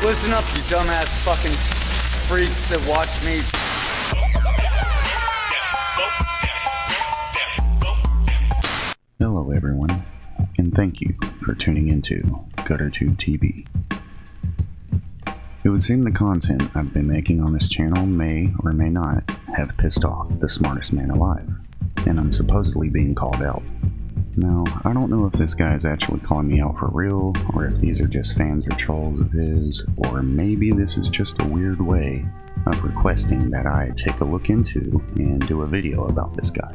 Listen up, you dumbass fucking freaks that watch me. Hello everyone, and thank you for tuning into GutterTube TV. It would seem the content I've been making on this channel may or may not have pissed off the smartest man alive, and I'm supposedly being called out. Now, I don't know if this guy is actually calling me out for real, or if these are just fans or trolls of his, or maybe this is just a weird way of requesting that I take a look into and do a video about this guy.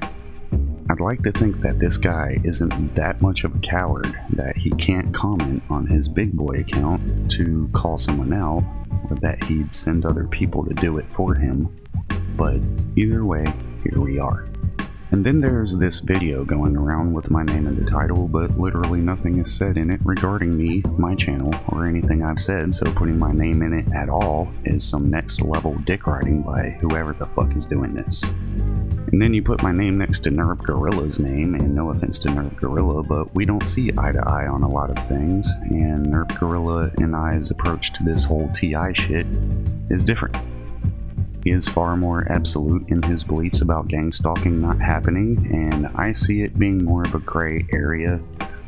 I'd like to think that this guy isn't that much of a coward that he can't comment on his big boy account to call someone out, or that he'd send other people to do it for him, but either way, here we are. And then there's this video going around with my name in the title, but literally nothing is said in it regarding me, my channel, or anything I've said, so putting my name in it at all is some next level dick riding by whoever the fuck is doing this. And then you put my name next to Nerve Gorilla's name, and no offense to Nerve Gorilla, but we don't see eye to eye on a lot of things, and Nerve Gorilla and I's approach to this whole TI shit is different. He is far more absolute in his beliefs about gang stalking not happening, and I see it being more of a gray area.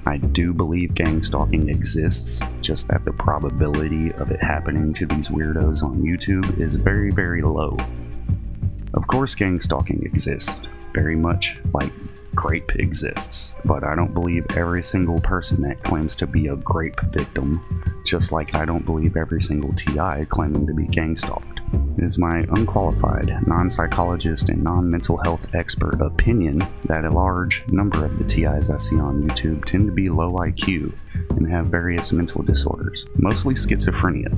I do believe gang stalking exists, just that the probability of it happening to these weirdos on YouTube is very, very low. Of course gang stalking exists, very much like grape exists, but I don't believe every single person that claims to be a grape victim, just like I don't believe every single TI claiming to be gang stalked. It is my unqualified, non-psychologist and non-mental health expert opinion that a large number of the TIs I see on YouTube tend to be low IQ and have various mental disorders, mostly schizophrenia,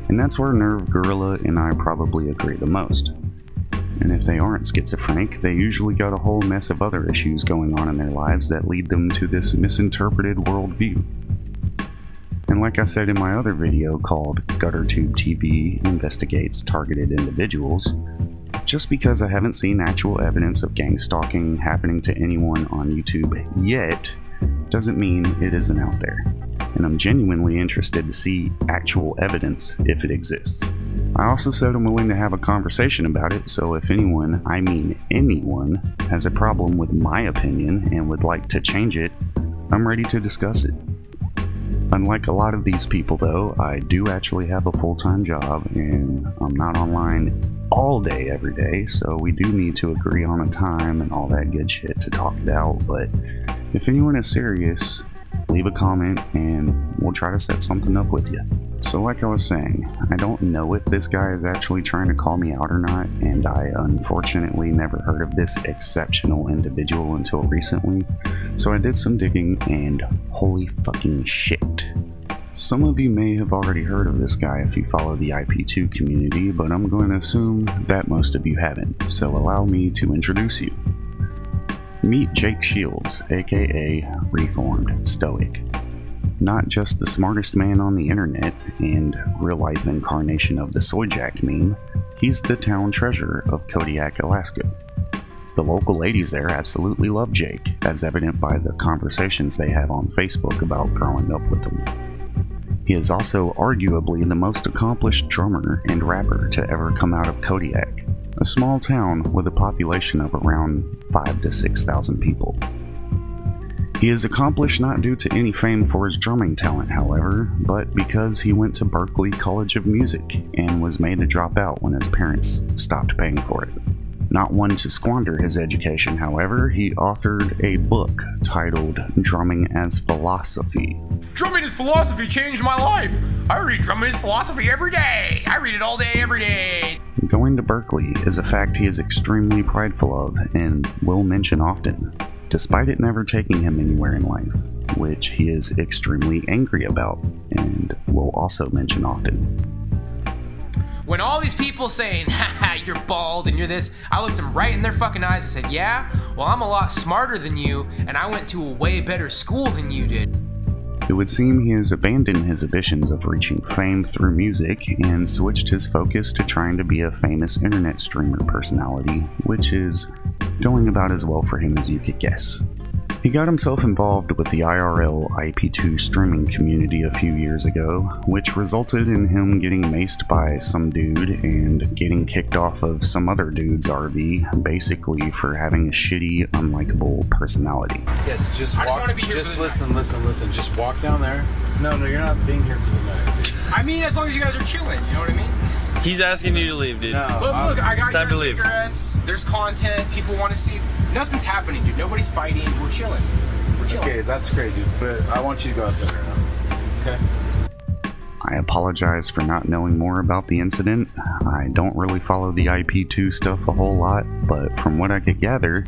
and that's where Nerve Gorilla and I probably agree the most. And if they aren't schizophrenic, they usually got a whole mess of other issues going on in their lives that lead them to this misinterpreted worldview. And like I said in my other video called GutterTube TV Investigates Targeted Individuals, just because I haven't seen actual evidence of gang stalking happening to anyone on YouTube yet, doesn't mean it isn't out there. And I'm genuinely interested to see actual evidence if it exists. I also said I'm willing to have a conversation about it, so if anyone, I mean anyone, has a problem with my opinion and would like to change it, I'm ready to discuss it. Unlike a lot of these people though, I do actually have a full-time job and I'm not online all day every day, so we do need to agree on a time and all that good shit to talk it out, but if anyone is serious, leave a comment and we'll try to set something up with you. So like I was saying, I don't know if this guy is actually trying to call me out or not, and I unfortunately never heard of this exceptional individual until recently, so I did some digging and holy fucking shit. Some of you may have already heard of this guy if you follow the IP2 community, but I'm going to assume that most of you haven't, so allow me to introduce you. Meet Jake Shields, aka Reformed Stoic. Not just the smartest man on the internet and real-life incarnation of the Soy Jack meme, he's the town treasurer of Kodiak, Alaska. The local ladies there absolutely love Jake, as evident by the conversations they have on Facebook about growing up with him. He is also arguably the most accomplished drummer and rapper to ever come out of Kodiak, a small town with a population of around 5,000 to 6,000 people. He is accomplished not due to any fame for his drumming talent, however, but because he went to Berklee College of Music and was made to drop out when his parents stopped paying for it. Not one to squander his education, however, he authored a book titled Drumming as Philosophy. Drumming as Philosophy changed my life! I read Drumming as Philosophy every day! I read it all day, every day! Going to Berklee is a fact he is extremely prideful of and will mention often, despite it never taking him anywhere in life, which he is extremely angry about and will also mention often. When all these people saying, haha, you're bald and you're this, I looked them right in their fucking eyes and said, yeah, well, I'm a lot smarter than you, and I went to a way better school than you did. It would seem he has abandoned his ambitions of reaching fame through music and switched his focus to trying to be a famous internet streamer personality, which is going about as well for him as you could guess. He got himself involved with the IRL IP2 streaming community a few years ago, which resulted in him getting maced by some dude and getting kicked off of some other dude's RV, basically for having a shitty, unlikable personality. Yes, just walk. Just listen. Just walk down there. No, you're not being here for the night. I mean, as long as you guys are chilling, you know what I mean? He's asking you to leave, dude. No, Look, I got time your to leave. cigarettes. There's content. People want to see. Nothing's happening, dude. Nobody's fighting. We're chilling. Okay, that's great, dude. But I want you to go outside right now. Okay? I apologize for not knowing more about the incident. I don't really follow the IP2 stuff a whole lot, but from what I could gather,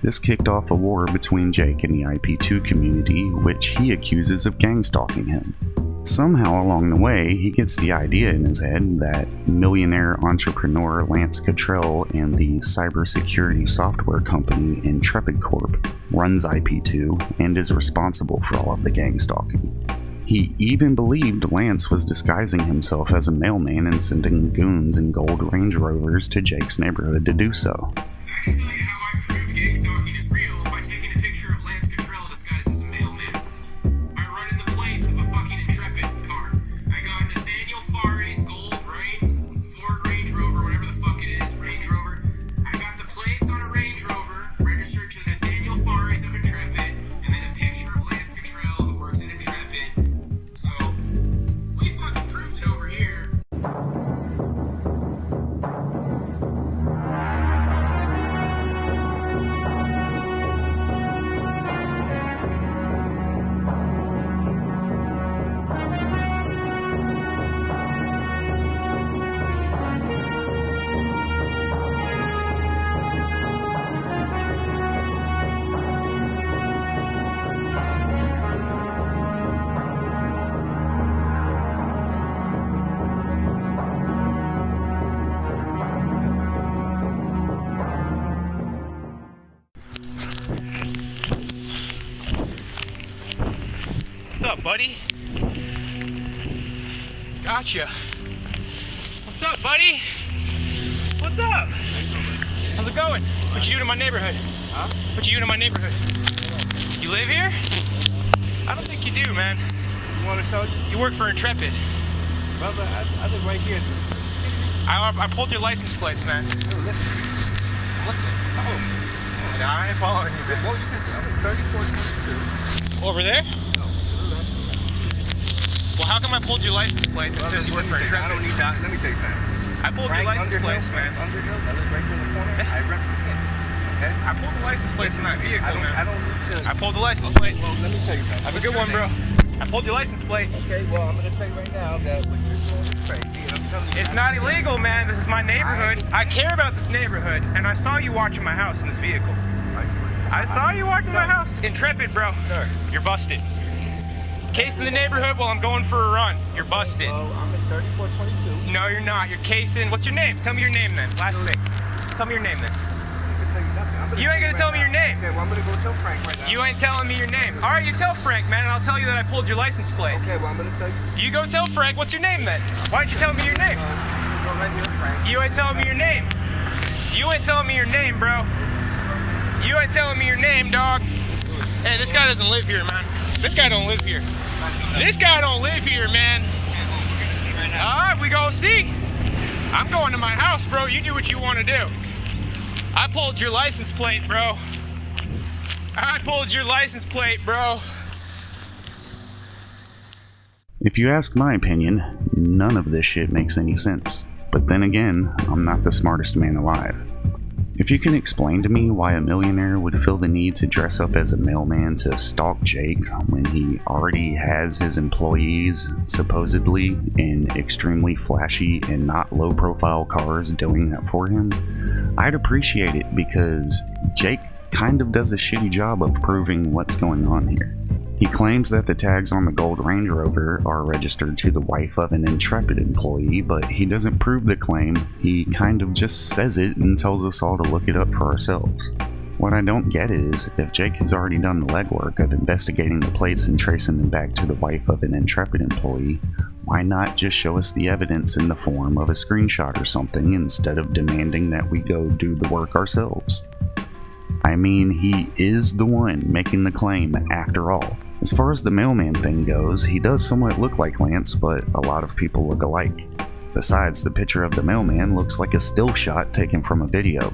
this kicked off a war between Jake and the IP2 community, which he accuses of gang stalking him. Somehow along the way, he gets the idea in his head that millionaire entrepreneur Lance Cottrell and the cybersecurity software company Intrepid Corp runs IP2 and is responsible for all of the gang stalking. He even believed Lance was disguising himself as a mailman and sending goons in gold Range Rovers to Jake's neighborhood to do so. I can tell you how I prove gang stalking is real by taking a picture of Lance Cottrell disguised as a mailman. By running the plates of a fucking Intrepid car. I got Nathaniel Fare's gold, right? Ford Range Rover, whatever the fuck it is, Range Rover. I got the plates on a Range Rover, registered to Nathaniel Fare's of Intrepid, and then a picture of Lance Cottrell who works in Intrepid. So, we fucking proved it over here. What's up, buddy? Gotcha. What's up, buddy? What's up? How's it going? What you doing in my neighborhood? Huh? What you doing in my neighborhood? You live here? I don't think you do, man. You want to show you? You work for Intrepid. Brother, I live right here. I pulled your license plates, man. Oh, listen. Listen. Oh. Nah, I ain't following you, man. Well, you can see I'm 3422. Over there? No, to the left. Well, how come I pulled your license plates? It says you work for I Intrepid. don't need that. Let me tell you something. I pulled your license plates, man. Underhill, I live right here in the corner. I represent. Okay? I pulled the license plates in that vehicle, man. I don't need to. I pulled the license plates. Well, let me tell you something. Have a good one, bro. I pulled your license plates. Okay, well, I'm going to tell you right now that what you're doing is crazy. And I'm telling you. It's not illegal, man. This is my neighborhood. I care about this neighborhood, and I saw you watching my house in this vehicle. I saw you watching my house. Intrepid, bro. Sir. You're busted. Case in the neighborhood while I'm going for a run. You're busted. Well, I'm at 3422. No, you're not. You're casing. What's your name? Tell me your name then. Last thing. Tell me your name then. You ain't gonna tell me your name. Okay, well, I'm gonna go tell Frank right now. You ain't telling me your name. All right, you tell Frank, man, and I'll tell you that I pulled your license plate. Okay, well, I'm gonna tell you. You go tell Frank. What's your name then? Why don't you tell me your name? Go right here, Frank. You ain't telling me your name. You ain't telling me your name, bro. You ain't telling me your name, dog. Hey, this guy doesn't live here, man. This guy don't live here. This guy don't live here, man. All right, we go see. I'm going to my house, bro. You do what you want to do. I pulled your license plate, bro. I pulled your license plate, bro. If you ask my opinion, none of this shit makes any sense. But then again, I'm not the smartest man alive. If you can explain to me why a millionaire would feel the need to dress up as a mailman to stalk Jake when he already has his employees, supposedly, in extremely flashy and not low-profile cars doing that for him, I'd appreciate it because Jake kind of does a shitty job of proving what's going on here. He claims that the tags on the gold Range Rover are registered to the wife of an Intrepid employee, but he doesn't prove the claim. He kind of just says it and tells us all to look it up for ourselves. What I don't get is, if Jake has already done the legwork of investigating the plates and tracing them back to the wife of an Intrepid employee, why not just show us the evidence in the form of a screenshot or something instead of demanding that we go do the work ourselves? I mean, he is the one making the claim after all. As far as the mailman thing goes, he does somewhat look like Lance, but a lot of people look alike. Besides, the picture of the mailman looks like a still shot taken from a video.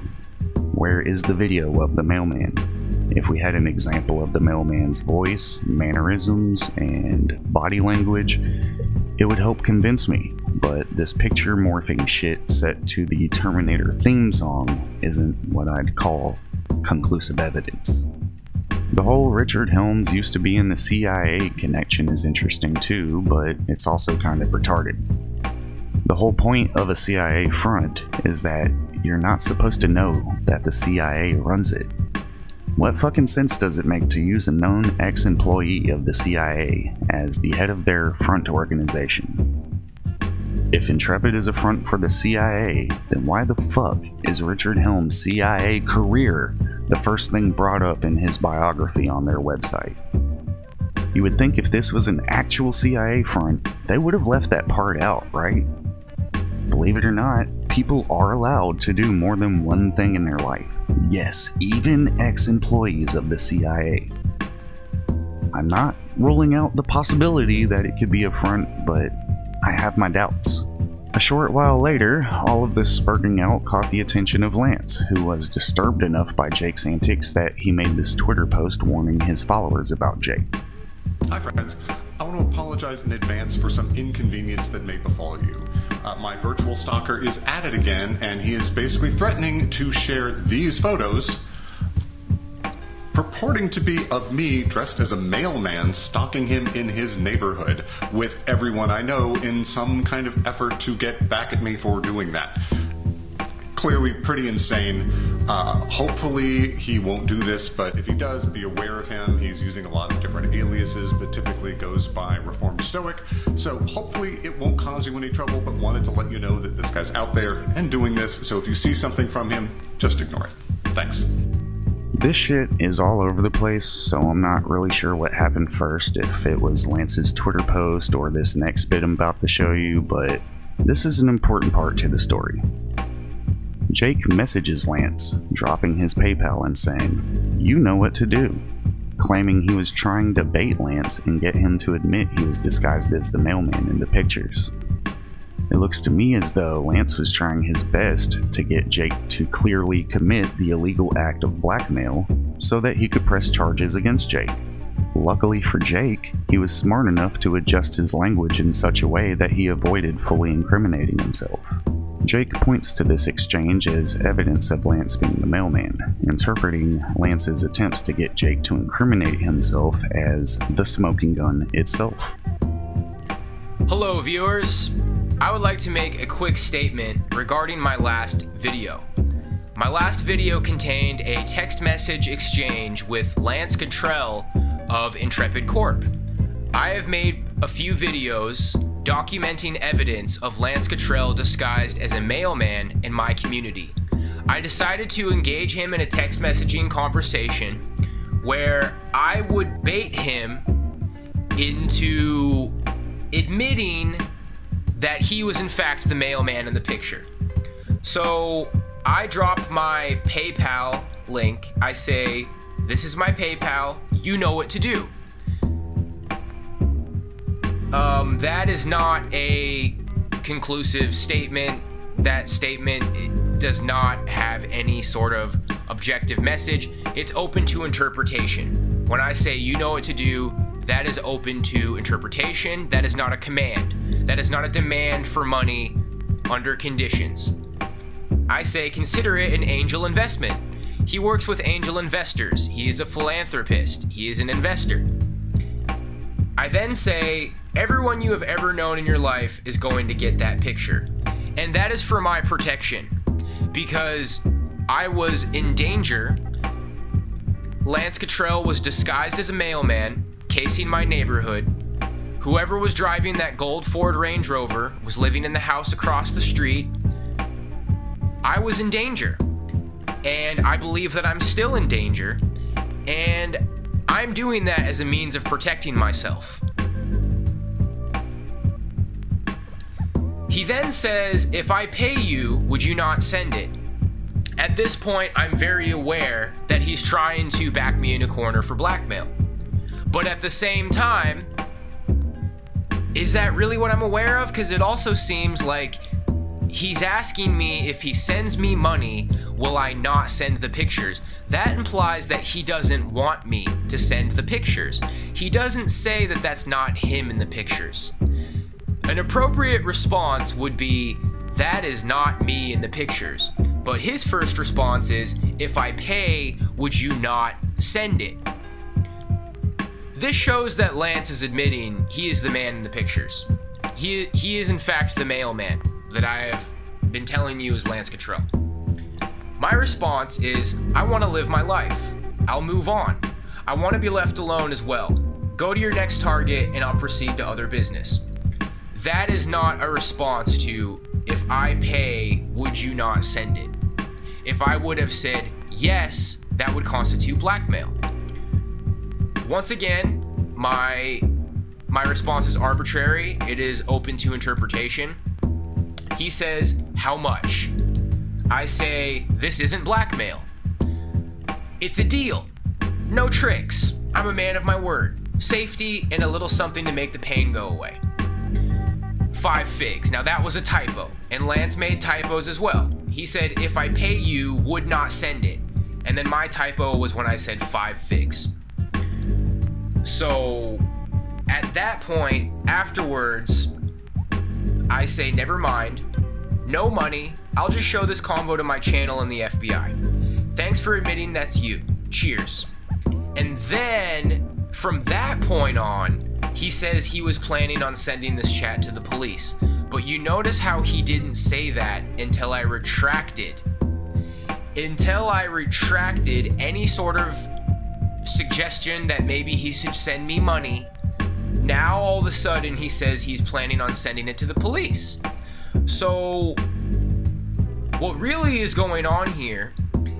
Where is the video of the mailman? If we had an example of the mailman's voice, mannerisms, and body language, it would help convince me, but this picture morphing shit set to the Terminator theme song isn't what I'd call conclusive evidence. The whole Richard Helms used to be in the CIA connection is interesting too, but it's also kind of retarded. The whole point of a CIA front is that you're not supposed to know that the CIA runs it. What fucking sense does it make to use a known ex-employee of the CIA as the head of their front organization? If Intrepid is a front for the CIA, then why the fuck is Richard Helms' CIA career the first thing brought up in his biography on their website? You would think if this was an actual CIA front, they would have left that part out, right? Believe it or not, people are allowed to do more than one thing in their life. Yes, even ex-employees of the CIA. I'm not ruling out the possibility that it could be a front, but I have my doubts. A short while later, all of this spurting out caught the attention of Lance, who was disturbed enough by Jake's antics that he made this Twitter post warning his followers about Jake. Hi friends, I want to apologize in advance for some inconvenience that may befall you. My virtual stalker is at it again, and he is basically threatening to share these photos purporting to be of me dressed as a mailman stalking him in his neighborhood with everyone I know in some kind of effort to get back at me for doing that. Clearly pretty insane. Hopefully he won't do this, but if he does, be aware of him. He's using a lot of different aliases, but typically goes by Reformed Stoic. So hopefully it won't cause you any trouble, but wanted to let you know that this guy's out there and doing this. So if you see something from him, just ignore it. Thanks. This shit is all over the place, so I'm not really sure what happened first, if it was Lance's Twitter post or this next bit I'm about to show you, but this is an important part to the story. Jake messages Lance, dropping his PayPal and saying, "You know what to do," claiming he was trying to bait Lance and get him to admit he was disguised as the mailman in the pictures. It looks to me as though Lance was trying his best to get Jake to clearly commit the illegal act of blackmail so that he could press charges against Jake. Luckily for Jake, he was smart enough to adjust his language in such a way that he avoided fully incriminating himself. Jake points to this exchange as evidence of Lance being the mailman, interpreting Lance's attempts to get Jake to incriminate himself as the smoking gun itself. Hello viewers, I would like to make a quick statement regarding my last video. My last video contained a text message exchange with Lance Cottrell of Intrepid Corp. I have made a few videos documenting evidence of Lance Cottrell disguised as a mailman in my community. I decided to engage him in a text messaging conversation where I would bait him into admitting that he was in fact the mailman in the picture. So I dropped my PayPal link. I say, "This is my PayPal, you know what to do." That is not a conclusive statement. That statement does not have any sort of objective message. It's open to interpretation. When I say "you know what to do," that is open to interpretation. That is not a command. That is not a demand for money under conditions. I say consider it an angel investment. He works with angel investors. He is a philanthropist. He is an investor. I then say everyone you have ever known in your life is going to get that picture. And that is for my protection. Because I was in danger. Lance Cottrell was disguised as a mailman, casing my neighborhood. Whoever was driving that gold Ford Range Rover was living in the house across the street. I was in danger. And I believe that I'm still in danger. And I'm doing that as a means of protecting myself. He then says, "If I pay you, would you not send it?" At this point, I'm very aware that he's trying to back me in a corner for blackmail. But at the same time, is that really what I'm aware of? Because it also seems like he's asking me if he sends me money, will I not send the pictures? That implies that he doesn't want me to send the pictures. He doesn't say that that's not him in the pictures. An appropriate response would be, that is not me in the pictures. But his first response is, if I pay, would you not send it? This shows that Lance is admitting he is the man in the pictures. He is in fact the mailman that I have been telling you is Lance Cottrell. My response is, I want to live my life. I'll move on. I want to be left alone as well. Go to your next target and I'll proceed to other business. That is not a response to, if I pay, would you not send it? If I would have said yes, that would constitute blackmail. Once again, my response is arbitrary. It is open to interpretation. He says, how much? I say, this isn't blackmail. It's a deal. No tricks. I'm a man of my word. Safety and a little something to make the pain go away. 5 figs. Now that was a typo, and Lance made typos as well. He said, if I pay you, would not send it. And then my typo was when I said 5 figs. So at that point, afterwards, I say, never mind. No money. I'll just show this convo to my channel and the FBI. Thanks for admitting that's you. Cheers. And then, from that point on, he says he was planning on sending this chat to the police. But you notice how he didn't say that until I retracted. Until I retracted any sort of suggestion that maybe he should send me money. Now all of a sudden he says he's planning on sending it to the police. So what really is going on here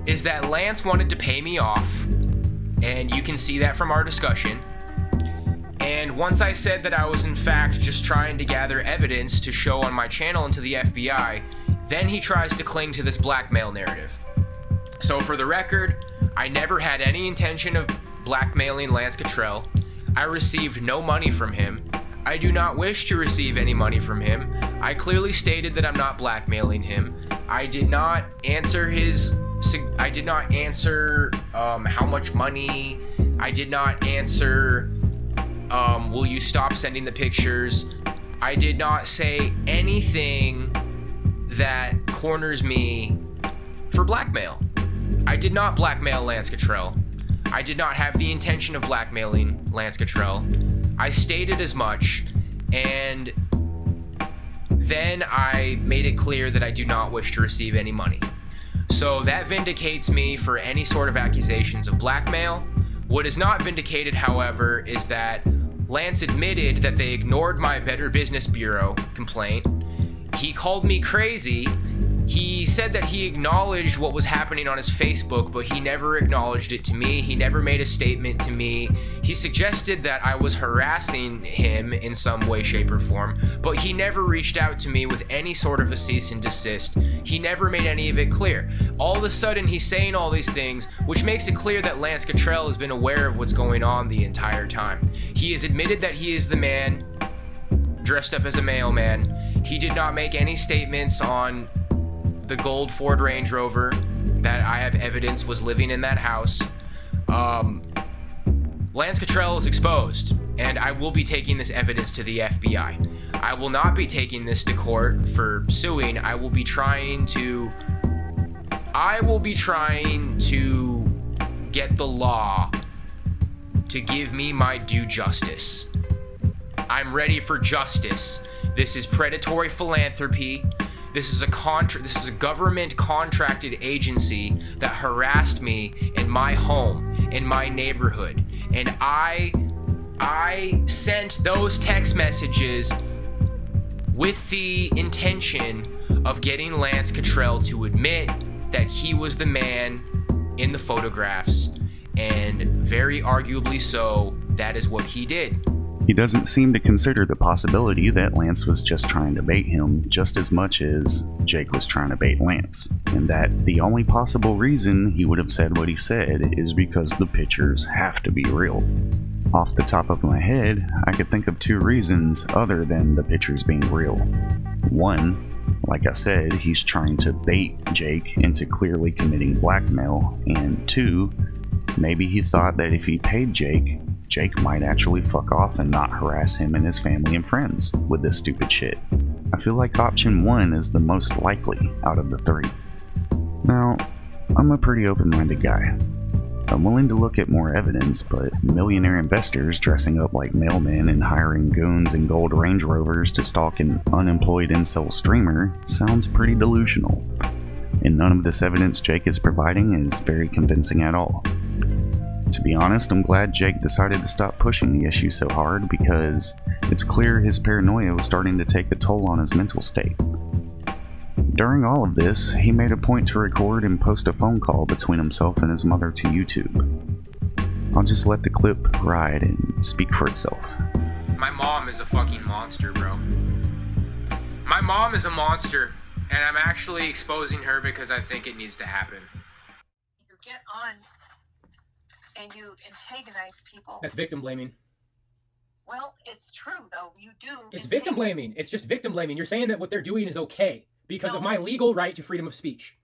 is that Lance wanted to pay me off, and you can see that from our discussion. And once I said that I was in fact just trying to gather evidence to show on my channel and to the FBI, then he tries to cling to this blackmail narrative. So for the record, I never had any intention of blackmailing Lance Cottrell. I received no money from him. I do not wish to receive any money from him. I clearly stated that I'm not blackmailing him. I did not answer how much money. I did not answer, will you stop sending the pictures? I did not say anything that corners me for blackmail. I did not blackmail Lance Cottrell. I did not have the intention of blackmailing Lance Cottrell. I stated as much, and then I made it clear that I do not wish to receive any money. So that vindicates me for any sort of accusations of blackmail. What is not vindicated, however, is that Lance admitted that they ignored my Better Business Bureau complaint. He called me crazy. He said that he acknowledged what was happening on his Facebook, but he never acknowledged it to me. He never made a statement to me. He suggested that I was harassing him in some way, shape, or form, but he never reached out to me with any sort of a cease and desist. He never made any of it clear. All of a sudden, he's saying all these things, which makes it clear that Lance Cottrell has been aware of what's going on the entire time. He has admitted that he is the man dressed up as a mailman. He did not make any statements on the gold Ford Range Rover that I have evidence was living in that house. Lance Cottrell is exposed, and I will be taking this evidence to the FBI. I will not be taking this to court for suing. I will be trying to get the law to give me my due justice. I'm ready for justice. This is predatory philanthropy. This is a government contracted agency that harassed me in my home, in my neighborhood. And I sent those text messages with the intention of getting Lance Cottrell to admit that he was the man in the photographs. And very arguably so, that is what he did. He doesn't seem to consider the possibility that Lance was just trying to bait him just as much as Jake was trying to bait Lance. and that the only possible reason he would have said what he said is because the pictures have to be real. Off the top of my head, I could think of 2 reasons other than the pictures being real. One, like I said, he's trying to bait Jake into clearly committing blackmail, and 2, maybe he thought that if he paid Jake, Jake might actually fuck off and not harass him and his family and friends with this stupid shit. I feel like option 1 is the most likely out of the 3. Now, I'm a pretty open-minded guy. I'm willing to look at more evidence, but millionaire investors dressing up like mailmen and hiring goons in gold Range Rovers to stalk an unemployed incel streamer sounds pretty delusional. And none of this evidence Jake is providing is very convincing at all. To be honest, I'm glad Jake decided to stop pushing the issue so hard because it's clear his paranoia was starting to take a toll on his mental state. During all of this, he made a point to record and post a phone call between himself and his mother to YouTube. I'll just let the clip ride and speak for itself. My mom is a fucking monster, bro. My mom is a monster, and I'm actually exposing her because I think it needs to happen. You get on and you antagonize people. That's victim blaming. Well, it's true, though. You do. It's victim blaming. It's just victim blaming. You're saying that what they're doing is okay because of my legal right to freedom of speech.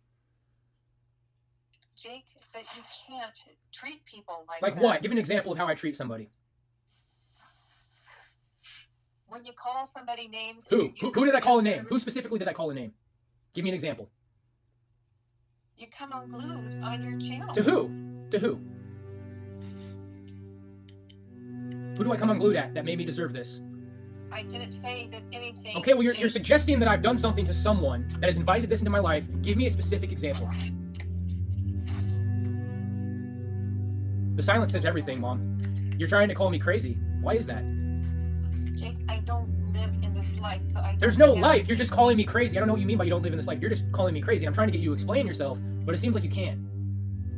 Jake, but you can't treat people like that. Like what? Give an example of how I treat somebody. When you call somebody names... Who did I call a name? Who specifically did I call a name? Give me an example. You come unglued on your channel. To who? To who? Who do I come unglued at that made me deserve this? I didn't say that anything... Okay, well, you're suggesting that I've done something to someone that has invited this into my life. Give me a specific example. The silence says everything, Mom. You're trying to call me crazy. Why is that? Jake, I don't live in this life, so I... There's no life. You're just calling me crazy. I don't know what you mean by you don't live in this life. You're just calling me crazy. I'm trying to get you to explain yourself, but it seems like you can't.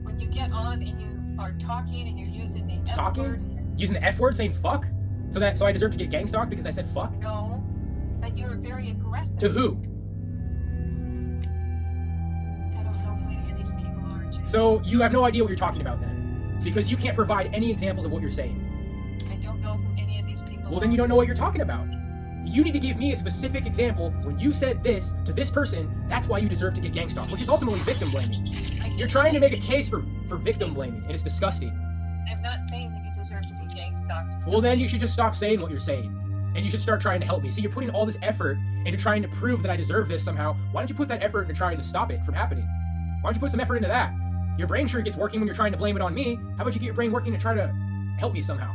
When you get on and you are talking and you're using the F word... Using the F word, saying fuck? So I deserve to get gang stalked because I said fuck? No, that you're very aggressive. To who? I don't know who any of these people are, Jake. So you have no idea what you're talking about then? Because you can't provide any examples of what you're saying. I don't know who any of these people are. Well, then you don't know what you're talking about. You need to give me a specific example. When you said this to this person, that's why you deserve to get gang stalked, which is ultimately victim blaming. You're trying to make a case for victim blaming, and it's disgusting. I'm not saying that you deserve to be gang stalked. Well, then you should just stop saying what you're saying. And you should start trying to help me. See, you're putting all this effort into trying to prove that I deserve this somehow. Why don't you put that effort into trying to stop it from happening? Why don't you put some effort into that? Your brain sure gets working when you're trying to blame it on me. How about you get your brain working to try to help me somehow?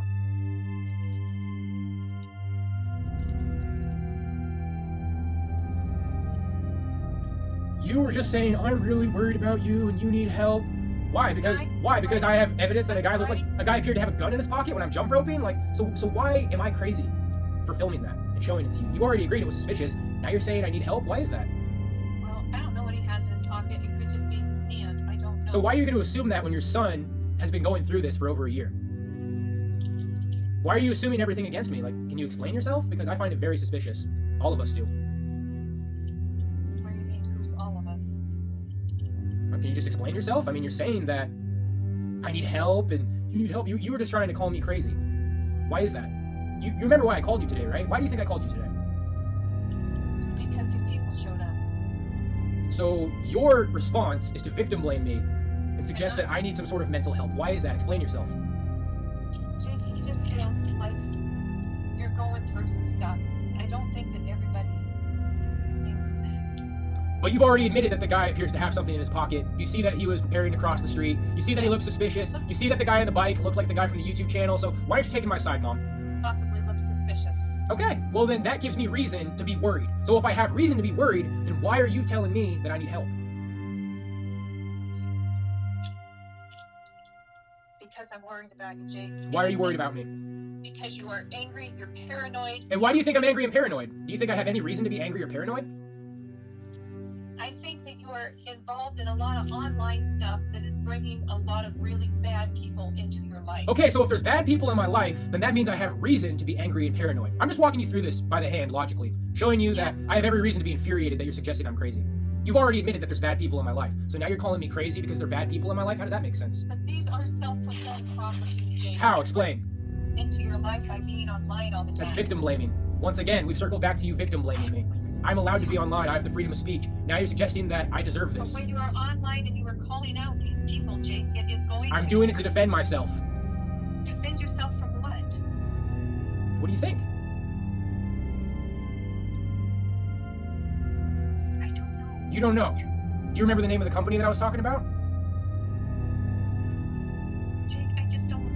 You were just saying, I'm really worried about you and you need help. Why? Because I have evidence that a guy appeared to have a gun in his pocket when I'm jump roping? Like, so why am I crazy for filming that and showing it to you? You already agreed it was suspicious. Now you're saying I need help? Why is that? Well, I don't know what he has in his pocket. It could just be his hand. I don't know. So why are you going to assume that when your son has been going through this for over a year? Why are you assuming everything against me? Like, can you explain yourself? Because I find it very suspicious. All of us do. What do you mean, who's all of us? Can you just explain yourself? I mean, you're saying that I need help and you need help. You were just trying to call me crazy. Why is that? You remember why I called you today, right? Why do you think I called you today? Because these people showed up. So your response is to victim blame me and suggest that I need some sort of mental help. Why is that? Explain yourself. Jake, he just feels like you're going through some stuff. I don't think that everybody... But you've already admitted that the guy appears to have something in his pocket. You see that he was preparing to cross the street. You see that he looks suspicious. You see that the guy on the bike looked like the guy from the YouTube channel. So why aren't you taking my side, Mom? Possibly looks suspicious. Okay, well then that gives me reason to be worried. So if I have reason to be worried, then why are you telling me that I need help? Because I'm worried about you, Jake. Why are you worried about me? Because you are angry, you're paranoid. And why do you think I'm angry and paranoid? Do you think I have any reason to be angry or paranoid? I think that you are involved in a lot of online stuff that is bringing a lot of really bad people into your life. Okay, so if there's bad people in my life, then that means I have reason to be angry and paranoid. I'm just walking you through this by the hand, logically, showing you that I have every reason to be infuriated that you're suggesting I'm crazy. You've already admitted that there's bad people in my life. So now you're calling me crazy because they're bad people in my life? How does that make sense? But these are self-fulfilling prophecies, Jake. How? Explain. Into your life by being online all the time. That's victim blaming. Once again, we've circled back to you victim blaming me. I'm allowed to be online. I have the freedom of speech. Now you're suggesting that I deserve But this. when you are online and you are calling out these people, Jake, it is going I'm to... doing it to defend myself. Defend yourself from what? What do you think? I don't know. You don't know. Do you remember the name of the company that I was talking about? Jake, I just don't...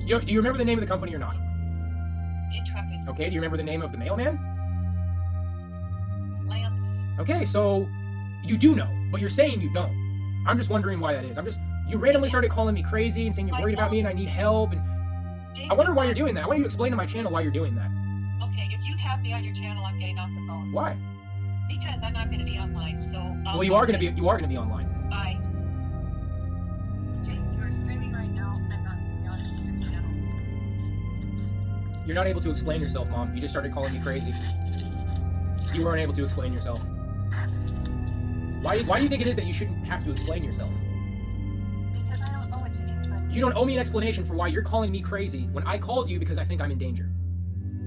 Do you remember the name of the company or not? Intrepid. Okay, do you remember the name of the mailman? Lance. Okay, so you do know, but you're saying you don't. I'm just wondering why that is. You randomly started calling me crazy and saying you're worried about me and I need help, and Jake, I wonder why you're doing that. I want you to explain to my channel why you're doing that. Okay, if you have me on your channel, I'm getting off the phone. Why? Because I'm not going to be online, so... Well, you are gonna be online. Bye. Jake, if you're streaming right now, I'm not going to be on your channel. You're not able to explain yourself, Mom. You just started calling me crazy. You weren't able to explain yourself. Why do you think it is that you shouldn't have to explain yourself? Because I don't owe it to anybody. You don't owe me an explanation for why you're calling me crazy when I called you because I think I'm in danger.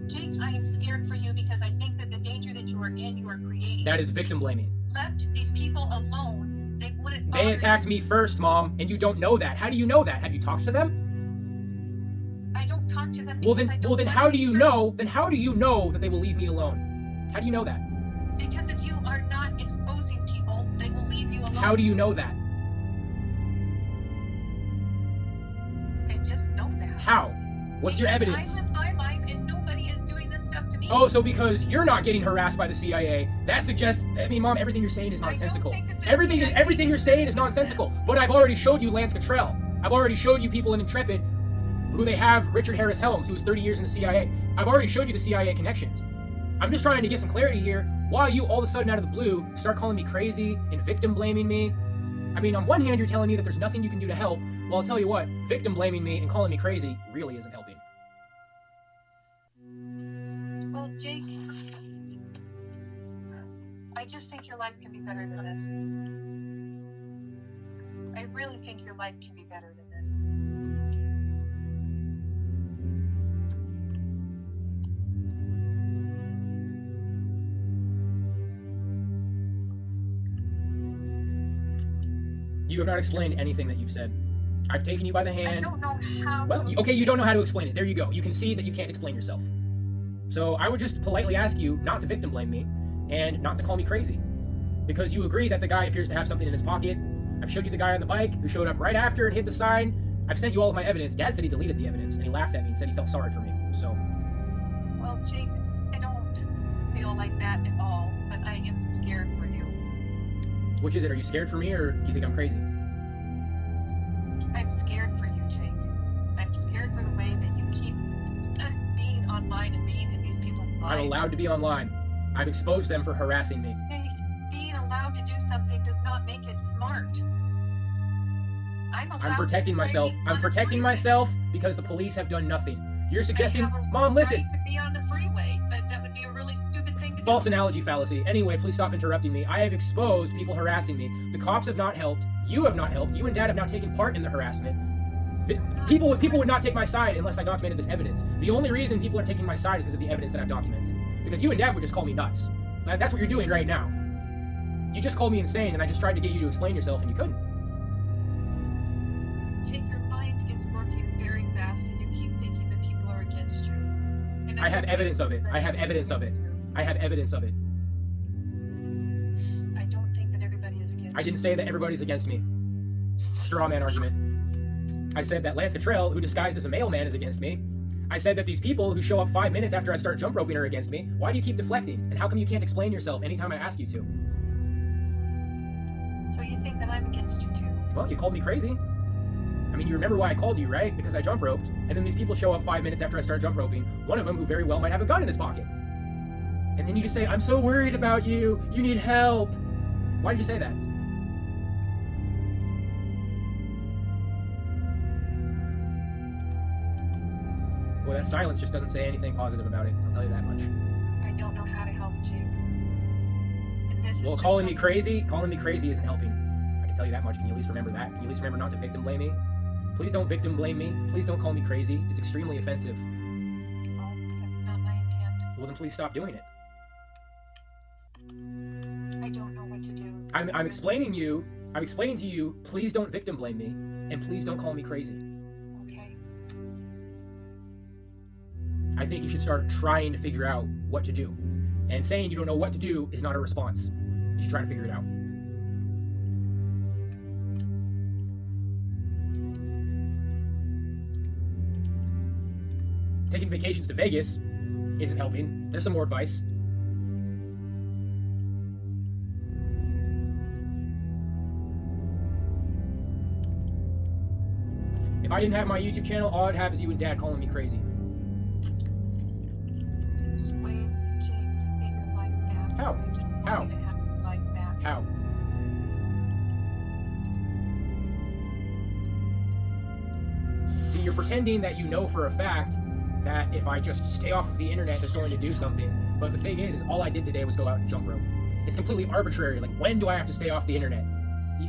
Jake, I am scared for you because I think that the danger that you are in, you are creating. That is victim blaming. Left these people alone, they wouldn't bother. They attacked me first, Mom, and you don't know that. How do you know that? Have you talked to them? I don't talk to them Well because I then, don't how do you know? friends. Then how do you know that they will leave me alone? How do you know that? Because if you are not exposing people, they will leave you alone. How do you know that? I just know that. How? What's your Because evidence? I live my life and nobody is doing this stuff to me. Oh, so because you're not getting harassed by the CIA, that suggests, I mean, Mom, everything you're saying is I don't nonsensical. think that the Everything CIA you're saying is nonsensical. But I've already showed you Lance Cottrell. I've already showed you people in Intrepid who they have Richard Harris Helms, who was 30 years in the CIA. I've already showed you the CIA connections. I'm just trying to get some clarity here. Why you all of a sudden out of the blue start calling me crazy and victim blaming me? I mean, on one hand, you're telling me that there's nothing you can do to help. Well, I'll tell you what, victim blaming me and calling me crazy really isn't helping. Well, Jake, I just think your life can be better than this. I really think your life can be better than this. You have not explained anything that you've said. I've taken you by the I hand. don't know how. Well, okay, you don't know how to explain it. There you go. You can see that you can't explain yourself. So I would just politely ask you not to victim blame me and not to call me crazy. Because you agree that the guy appears to have something in his pocket. I've showed you the guy on the bike who showed up right after and hid the sign. I've sent you all of my evidence. Dad said he deleted the evidence and he laughed at me and said he felt sorry for me. So, Well, Jake, I don't feel like that at all, but I am scared for you. which is it? Are you scared for me or do you think I'm crazy? I'm scared for you, Jake. I'm scared for the way that you keep being online and being in these people's lives. I'm allowed to be online. I've exposed them for harassing me. Jake, being allowed to do something does not make it smart. I'm protecting myself. I'm protecting myself because the police have done nothing. You're suggesting, I have a Mom, listen. right to be on the freeway, but that would be a really stupid thing to do. False analogy fallacy. Anyway, please stop interrupting me. I have exposed people harassing me. The cops have not helped. You have not helped. You and Dad have not taken part in the harassment. People would not take my side unless I documented this evidence. The only reason people are taking my side is because of the evidence that I've documented. Because you and Dad would just call me nuts. That's what you're doing right now. You just called me insane, and I just tried to get you to explain yourself, and you couldn't. Jake, your mind is working very fast, and you keep thinking that people are against you. And I have don't evidence think of it. that I have evidence of it. against you. I have evidence of it. I don't think that everybody is against you. I didn't say that everybody's against me. Straw man argument. I said that Lance Cottrell, who disguised as a mailman, is against me. I said that these people who show up 5 minutes after I start jump roping are against me. Why do you keep deflecting? And how come you can't explain yourself anytime I ask you to? So you think that I'm against you too? Well, you called me crazy. I mean, you remember why I called you, right? Because I jump roped, and then these people show up 5 minutes after I start jump roping, one of them who very well might have a gun in his pocket. And then you just say, I'm so worried about you, you need help. Why did you say that? Well, that silence just doesn't say anything positive about it, I'll tell you that much. I don't know how to help, Jake. And this Well, calling me crazy isn't helping. I can tell you that much. Can you at least remember that? Can you at least remember not to victim blame me? Please don't victim blame me. Please don't call me crazy. It's extremely offensive. Oh, that's not my intent. Well, then please stop doing it. I don't know what to do. I'm explaining to you, please don't victim blame me, and please don't call me crazy. Okay. I think you should start trying to figure out what to do. And saying you don't know what to do is not a response. You should try to figure it out. Taking vacations to Vegas isn't helping. There's some more advice. If I didn't have my YouTube channel, all I'd have is you and Dad calling me crazy. There's ways, Jake, to get your life back. How? I just want How? you to have your life back. How? See, you're pretending that you know for a fact that if I just stay off of the internet, it's going to do something. But the thing is all I did today was go out and jump rope. It's completely arbitrary. Like, when do I have to stay off the internet?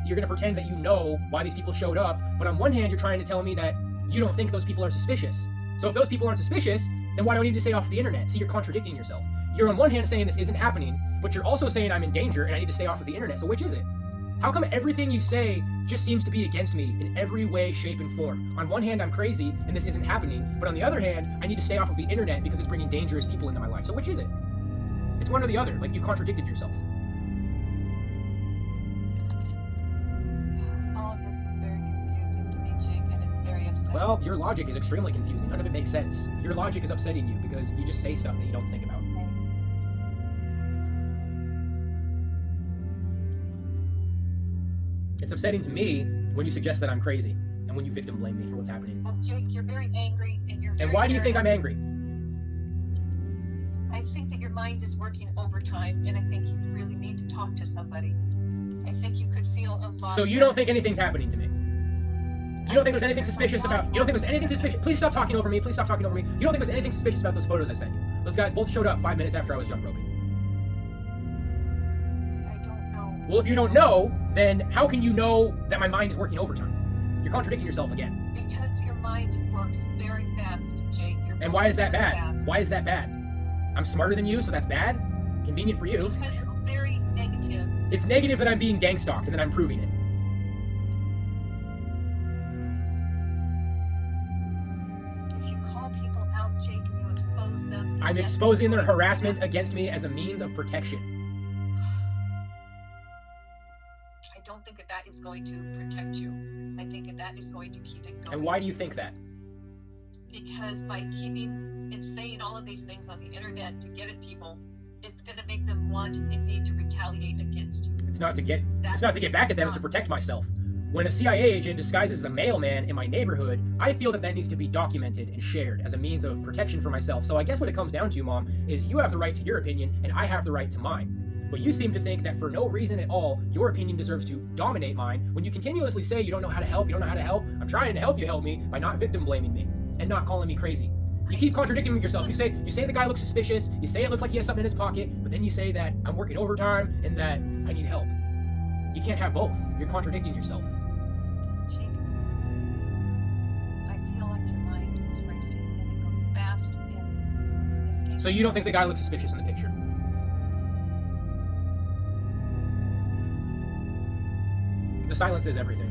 You're going to pretend that you know why these people showed up, but on one hand, you're trying to tell me that you don't think those people are suspicious. So if those people aren't suspicious, then why do I need to stay off the internet? See, you're contradicting yourself. You're on one hand saying this isn't happening, but you're also saying I'm in danger and I need to stay off of the internet. So which is it? How come everything you say just seems to be against me in every way, shape, and form? On one hand, I'm crazy and this isn't happening, but on the other hand, I need to stay off of the internet because it's bringing dangerous people into my life. So which is it? It's one or the other. Like, you've contradicted yourself. All of this is very confusing to me, Jake, and it's very upsetting. Well, your logic is extremely confusing. None of it makes sense. Your logic is upsetting you because you just say stuff that you don't think about. Okay. It's upsetting to me when you suggest that I'm crazy and when you victim blame me for what's happening. Well, Jake, you're very angry, and you're very And why do you think I'm paranoid. angry? I think that your mind is working overtime, and I think you really need to talk to somebody. I think you could feel a lot. So you don't think anything's happening to me? You don't think there's anything suspicious about... You don't think there's anything suspicious... Please stop talking over me. Please stop talking over me. You don't think there's anything suspicious about those photos I sent you? Those guys both showed up 5 minutes after I was jump roping. I don't know. Well, if you don't know, then how can you know that my mind is working overtime? You're contradicting yourself again. Because your mind works very fast, Jake. And why is that very bad? fast. Why is that bad? I'm smarter than you, so that's bad? Convenient for you. Because it's very negative. It's negative that I'm being gang stalked and that I'm proving it. If you call people out, Jake, and you expose them... I'm yes, exposing their it's going to harassment happen. against me as a means of protection. I don't think that is going to protect you. I think that is going to keep it going. And why do you think that? Because by keeping and saying all of these things on the internet to get at people, it's going to make them want and need to retaliate against you. It's not to get back at them, it's to protect myself. When a CIA agent disguises as a mailman in my neighborhood, I feel that needs to be documented and shared as a means of protection for myself. So I guess what it comes down to, Mom, is you have the right to your opinion and I have the right to mine. But you seem to think that for no reason at all, your opinion deserves to dominate mine when you continuously say you don't know how to help, you don't know how to help. I'm trying to help you help me by not victim blaming me and not calling me crazy. You keep contradicting yourself. You say the guy looks suspicious, you say it looks like he has something in his pocket, but then you say that I'm working overtime and that I need help. You can't have both. You're contradicting yourself. Jake, I feel like your mind is racing and it goes fast and So you don't think the guy looks suspicious in the picture? The silence is everything.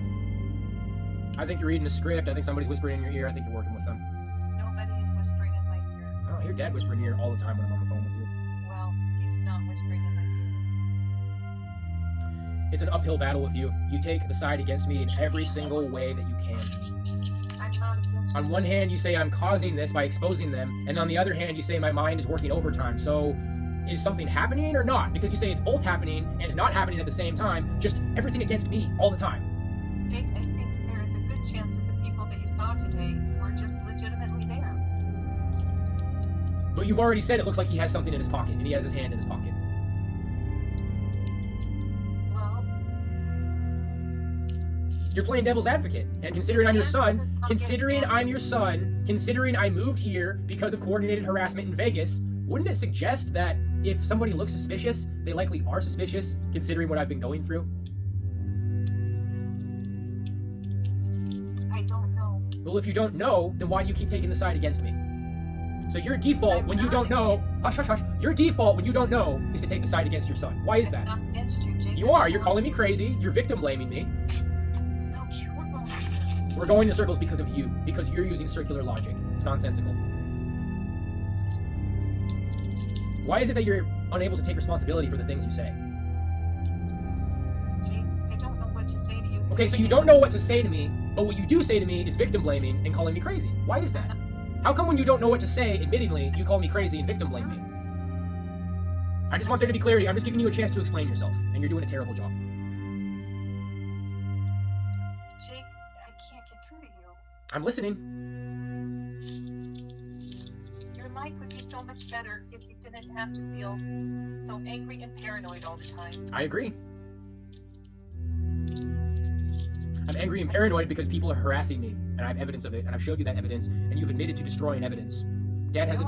I think you're reading a script. I think somebody's whispering in your ear. I think you're working with them. nobody is whispering in my ear. Oh, I hear Dad whispering in your ear all the time when I'm on the phone with you. Well, he's not whispering in my ear. It's an uphill battle with you. You take the side against me in every single way that you can. I'm not against On one hand, you say I'm causing this by exposing them, and on the other hand, you say my mind is working overtime. So, is something happening or not? Because you say it's both happening and not happening at the same time, just everything against me all the time. Jake, I think there is a good chance that the people that you saw today were just legitimately there. But you've already said it looks like he has something in his pocket, and he has his hand in his pocket. Well, You're playing devil's advocate, and considering I'm your son, considering I moved here because of coordinated harassment in Vegas, wouldn't it suggest that if somebody looks suspicious, they likely are suspicious, considering what I've been going through? I don't know. Well, if you don't know, then why do you keep taking the side against me? So your default when you don't know, hush, hush, hush, your default when you don't know is to take the side against your son. Why is that? I'm not against you, Jake. You are. You're calling me crazy. You're victim blaming me. Okay, we're going in circles. We're going in circles because of you. Because you're using circular logic. It's nonsensical. Why is it that you're unable to take responsibility for the things you say? Jake, I don't know what to say to you. Okay, so you don't know what to say to me, but what you do say to me is victim blaming and calling me crazy. Why is that? How come when you don't know what to say, admittingly, you call me crazy and victim blame me? I just want there to be clarity. I'm just giving you a chance to explain yourself, and you're doing a terrible job. Jake, I can't get through to you. I'm listening. Your life would be so much better if you didn't have to feel so angry and paranoid all the time. I agree. I'm angry and paranoid because people are harassing me, and I have evidence of it, and I've showed you that evidence, and you've admitted to destroying evidence. Dad has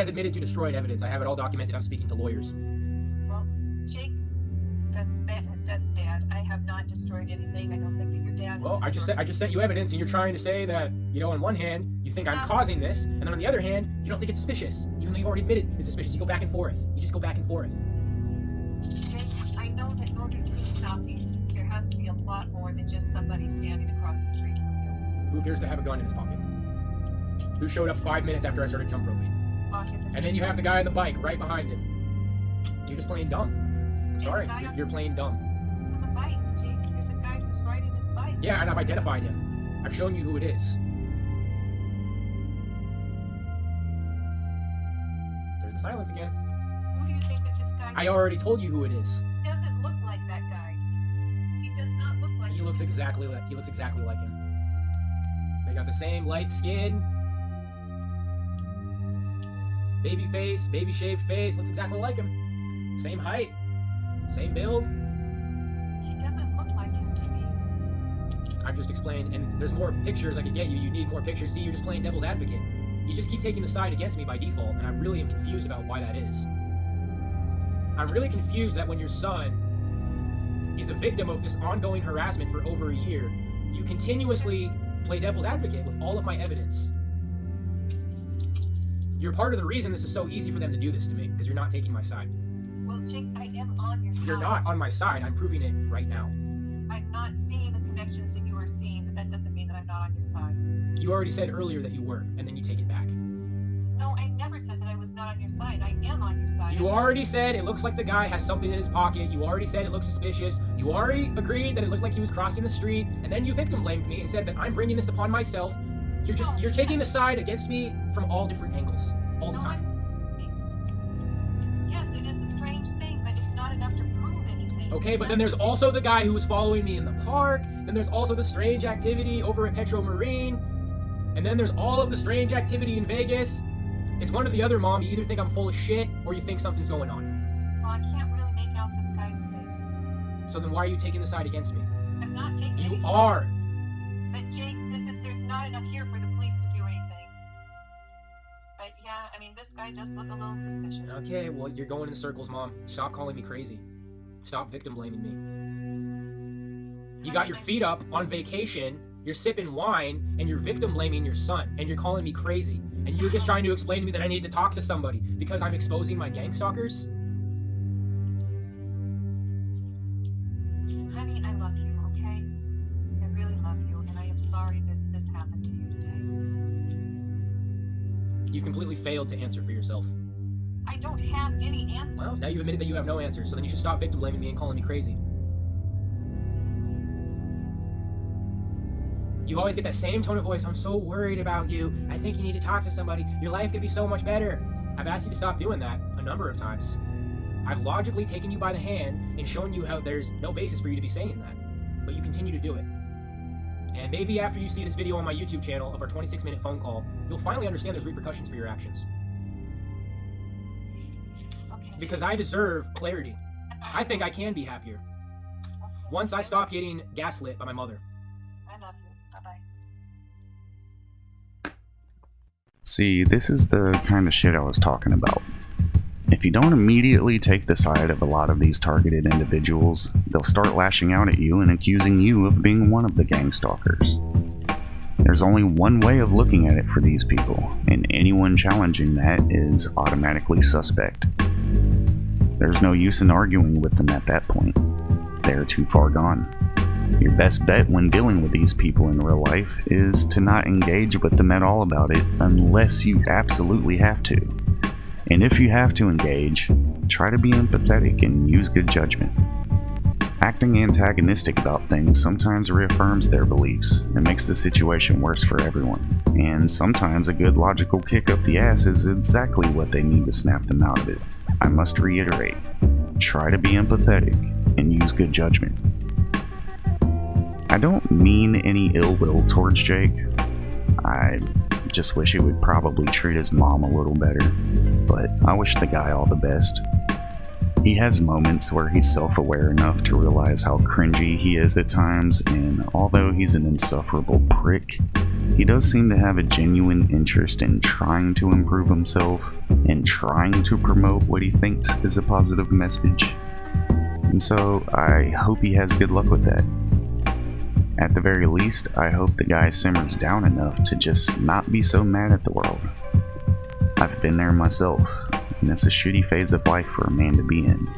admitted to destroying evidence. I have it all documented. I'm speaking to lawyers. Well, Jake, that's bad. That's Dad. I have not destroyed anything. I don't think that your dad. Well, I just sent you evidence, and you're trying to say that, you know, on one hand, you think I'm causing this, and then on the other hand, you don't think it's suspicious, even though you've already admitted it's suspicious. You go back and forth. You just go back and forth. Jake, I know that in order to prove stalking, there has to be a lot more than just somebody standing across the street from you. Who appears to have a gun in his pocket? Who showed up 5 minutes after I started jump roping? And then you have the guy on the bike right behind him. You're just playing dumb. I'm sorry, you're playing dumb. On the bike, Jake, there's a guy who's riding his bike. Yeah, and I've identified him. I've shown you who it is. There's the silence again. Who do you think that this guy is? I already told you who it is. He doesn't look like that guy. He does not look like He looks exactly like him. They got the same light skin, baby face, baby shaved face, looks exactly like him. Same height, same build. He doesn't look like him to me. I've just explained, and there's more pictures I could get you. You need more pictures. See, you're just playing devil's advocate. You just keep taking the side against me by default, and I really am confused about why that is. I'm really confused that when your son is a victim of this ongoing harassment for over a year, you continuously play devil's advocate with all of my evidence. You're part of the reason this is so easy for them to do this to me, because you're not taking my side. Well, Jake, I am on your side. You're not on my side. I'm proving it right now. I'm not seeing the connections that you are seeing, but that doesn't mean that I'm not on your side. You already said earlier that you were, and then you take it back. No, I never said that I was not on your side. I am on your side. You already said it looks like the guy has something in his pocket. You already said it looks suspicious. You already agreed that it looked like he was crossing the street, and then you victim blamed me and said that I'm bringing this upon myself. You're taking the side against me from all different angles, all the time. Yes, it is a strange thing, but it's not enough to prove anything. Okay, but then there's also the guy who was following me in the park. Then there's also the strange activity over at Petro Marine. And then there's all of the strange activity in Vegas. It's one or the other, Mom. You either think I'm full of shit or you think something's going on. Well, I can't really make out this guy's face. So then why are you taking the side against me? I'm not taking any You side. are. But Jake, there's not enough here for the police to do anything. But yeah, I mean, this guy does look a little suspicious. Okay, well, you're going in circles, Mom. Stop calling me crazy. Stop victim blaming me. You got your feet up on vacation, you're sipping wine, and you're victim blaming your son, and you're calling me crazy. And you're just trying to explain to me that I need to talk to somebody because I'm exposing my gang stalkers? Honey, I love you, okay? I really love you, and I am sorry that this happened to you today. You've completely failed to answer for yourself. I don't have any answers. Well, now you've admitted that you have no answers, so then you should stop victim blaming me and calling me crazy. You always get that same tone of voice. I'm so worried about you. I think you need to talk to somebody. Your life could be so much better. I've asked you to stop doing that a number of times. I've logically taken you by the hand and shown you how there's no basis for you to be saying that. But you continue to do it. And maybe after you see this video on my YouTube channel of our 26-minute phone call, you'll finally understand there's repercussions for your actions. Okay. Because I deserve clarity. I think I can be happier once I stop getting gaslit by my mother. I love you. Bye-bye. See, this is the kind of shit I was talking about. If you don't immediately take the side of a lot of these targeted individuals, they'll start lashing out at you and accusing you of being one of the gang stalkers. There's only one way of looking at it for these people, and anyone challenging that is automatically suspect. There's no use in arguing with them at that point. They're too far gone. Your best bet when dealing with these people in real life is to not engage with them at all about it unless you absolutely have to. And if you have to engage, try to be empathetic and use good judgment. Acting antagonistic about things sometimes reaffirms their beliefs and makes the situation worse for everyone. And sometimes a good logical kick up the ass is exactly what they need to snap them out of it. I must reiterate, try to be empathetic and use good judgment. I don't mean any ill will towards Jake. I just wish he would probably treat his mom a little better, but I wish the guy all the best. He has moments where he's self-aware enough to realize how cringy he is at times, and although he's an insufferable prick, he does seem to have a genuine interest in trying to improve himself and trying to promote what he thinks is a positive message. And so I hope he has good luck with that. At the very least, I hope the guy simmers down enough to just not be so mad at the world. I've been there myself, and it's a shitty phase of life for a man to be in.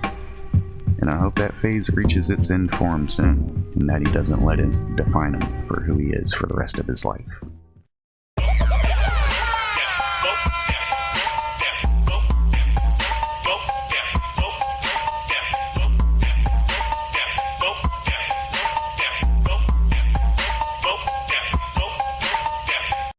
And I hope that phase reaches its end for him soon, and that he doesn't let it define him for who he is for the rest of his life.